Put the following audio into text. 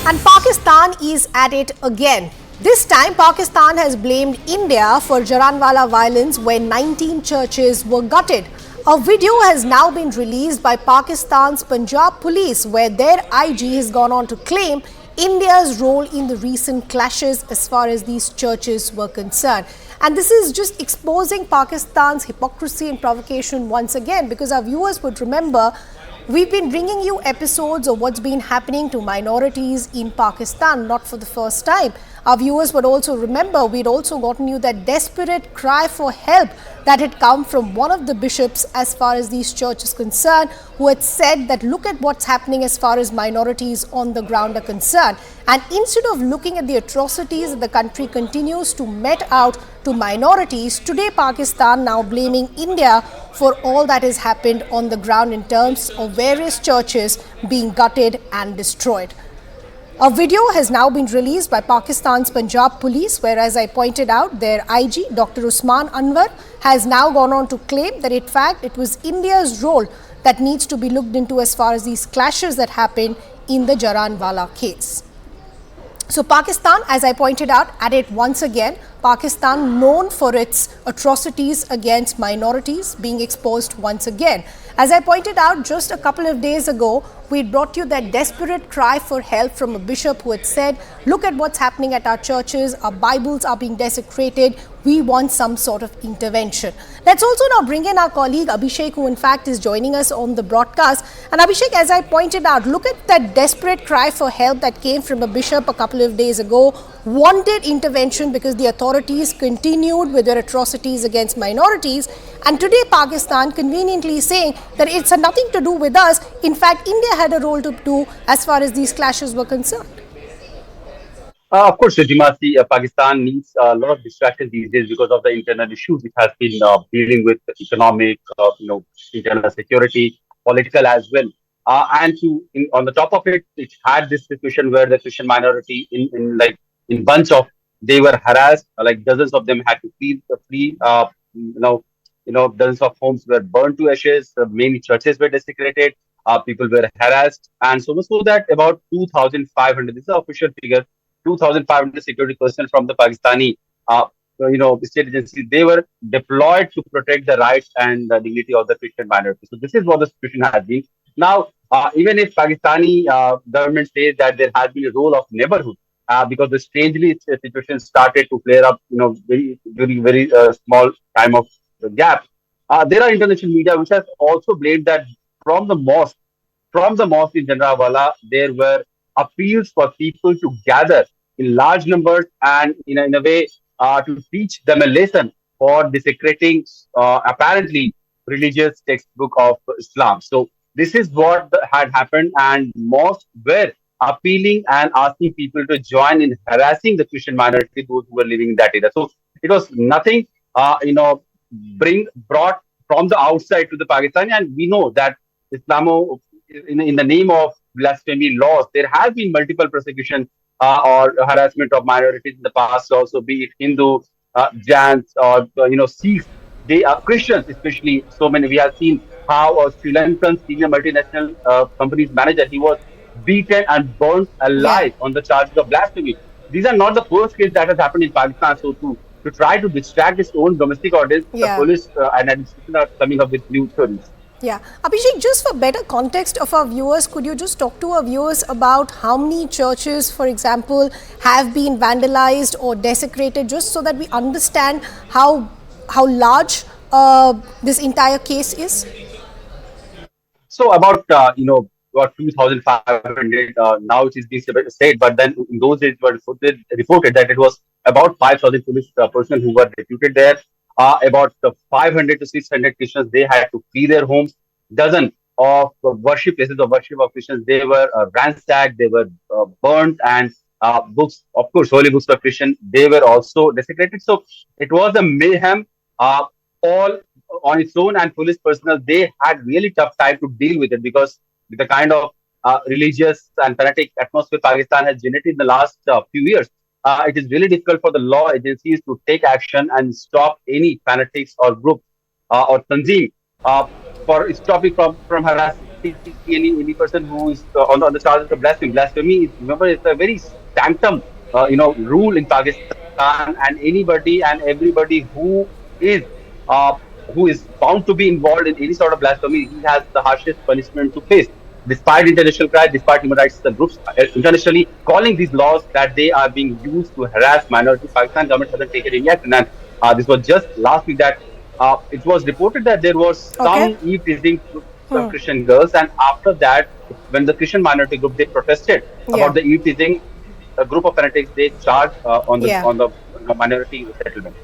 And Pakistan is at it again. This time, Pakistan has blamed India for Jaranwala violence when 19 churches were gutted. A video has now been released by Pakistan's Punjab police where their IG has gone on to claim India's role in the recent clashes as far as these churches were concerned. And this is just exposing Pakistan's hypocrisy and provocation once again, because our viewers would remember we've been bringing you episodes of what's been happening to minorities in Pakistan, not for the first time. Our viewers would also remember we'd also gotten you that desperate cry for help that had come from one of the bishops as far as these churches concerned, who had said that look at what's happening as far as minorities on the ground are concerned. And instead of looking at the atrocities that the country continues to mete out to minorities, today Pakistan now blaming India for all that has happened on the ground in terms of various churches being gutted and destroyed. A video has now been released by Pakistan's Punjab police, where, as I pointed out, their IG, Dr. Usman Anwar, has now gone on to claim that in fact it was India's role that needs to be looked into as far as these clashes that happened in the Jaranwala case. So Pakistan, as I pointed out, at it once again. Pakistan known for its atrocities against minorities being exposed once again. As I pointed out just a couple of days ago, we brought you that desperate cry for help from a bishop who had said, look at what's happening at our churches, our Bibles are being desecrated, we want some sort of intervention. Let's also now bring in our colleague Abhishek, who in fact is joining us on the broadcast. And Abhishek, as I pointed out, look at that desperate cry for help that came from a bishop a couple of days ago, wanted intervention because the authorities continued with their atrocities against minorities. And today Pakistan conveniently saying that it's nothing to do with us. In fact, India had a role to do as far as these clashes were concerned. Of course, Shajima, see, Pakistan needs a lot of distraction these days because of the internal issues it has been dealing with, economic, internal security, political as well. On the top of it, it had this situation where the Christian minority in bunch of they were harassed, like dozens of them had to flee. Dozens of homes were burned to ashes. Many churches were desecrated. People were harassed, and so much so that about 2,500. This is the official figure. 2,500 security personnel from the Pakistani, state agencies. They were deployed to protect the rights and the dignity of the Christian minority. So this is what the situation has been. Now, even if Pakistani government says that there has been a role of neighborhood, because the strangely situation started to flare up, during very small time of gap. There are international media which has also blamed that from the mosque, in Jaranwala, there were appeals for people to gather in large numbers and in a way to teach them a lesson for desecrating apparently religious textbook of Islam. So this is what had happened, and mosques were appealing and asking people to join in harassing the Christian minority, those who were living in that area. So it was nothing, brought from the outside to the Pakistani, and we know that Islamo, in the name of blasphemy laws, there has been multiple persecution or harassment of minorities in the past, also be it Hindu, Jains, or Sikhs. They are Christians, especially. So many we have seen how a Sri Lankan senior multinational company's manager, he was beaten and burned Yeah. alive on the charges of blasphemy. These are not the first case that has happened in Pakistan. So to try to distract its own domestic audience, the Yeah. police and administration are coming up with new theories. Yeah. Abhishek, just for better context of our viewers, could you just talk to our viewers about how many churches, for example, have been vandalized or desecrated, just so that we understand how large this entire case is? So about 2,500. Now it is being said, but then in those days it was reported that it was about 5,000 police personnel who were deputed there. About 500 to 600 Christians, they had to flee their homes. Dozen of places of worship of Christians, they were ransacked, they were burnt, and books, of course, holy books of Christian, they were also desecrated. So it was a mayhem. All on its own, and police personnel, they had really tough time to deal with it, because with the kind of religious and fanatic atmosphere Pakistan has generated in the last few years, it is really difficult for the law agencies to take action and stop any fanatics or group or tanzim for stopping from harassing. any person who is on the charges of blasphemy. Blasphemy is, remember, it's a very sanctum rule in Pakistan, and anybody and everybody uh, who is found to be involved in any sort of blasphemy, he has the harshest punishment to face. Despite international cry, despite human rights groups internationally calling these laws that they are being used to harass minorities, Pakistan government hasn't taken any action. And this was just last week that it was reported that there was Okay. some eve-teasing to some Christian girls, and after that, when the Christian minority group they protested Yeah. about the eve-teasing, a group of fanatics they charged on the Yeah. on the minority settlement.